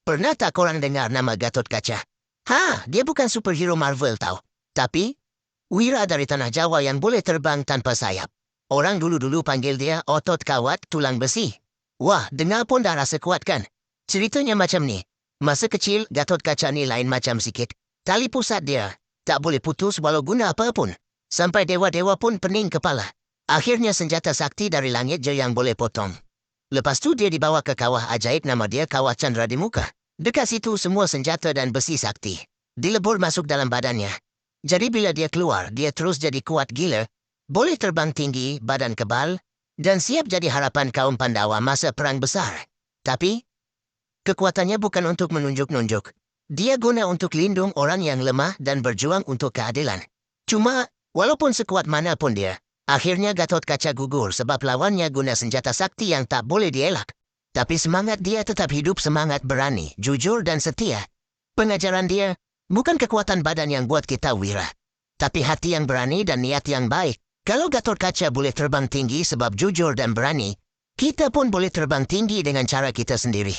Pernah tak korang dengar nama Gatot Kaca? Dia bukan superhero Marvel tau. Tapi, wira dari tanah Jawa yang boleh terbang tanpa sayap. Orang dulu-dulu panggil dia otot kawat tulang besi. Wah, dengar pun dah rasa kuat kan? Ceritanya macam ni. Masa kecil, Gatot Kaca ni lain macam sikit. Tali pusat dia tak boleh putus walau guna apa pun. Sampai dewa-dewa pun pening kepala. Akhirnya senjata sakti dari langit je yang boleh potong. Lepas tu dia dibawa ke kawah ajaib nama dia Kawah Chandra di Muka. Dekat situ semua senjata dan besi sakti dilebur masuk dalam badannya. Jadi bila dia keluar, dia terus jadi kuat gila. Boleh terbang tinggi, badan kebal, dan siap jadi harapan kaum Pandawa masa perang besar. Tapi, kekuatannya bukan untuk menunjuk-nunjuk. Dia guna untuk lindung orang yang lemah dan berjuang untuk keadilan. Cuma, walaupun sekuat mana pun dia, akhirnya Gatot Kaca gugur sebab lawannya guna senjata sakti yang tak boleh dielak. Tapi semangat dia tetap hidup, semangat berani, jujur dan setia. Pengajaran dia, bukan kekuatan badan yang buat kita wira, tapi hati yang berani dan niat yang baik. Kalau Gatot Kaca boleh terbang tinggi sebab jujur dan berani, kita pun boleh terbang tinggi dengan cara kita sendiri.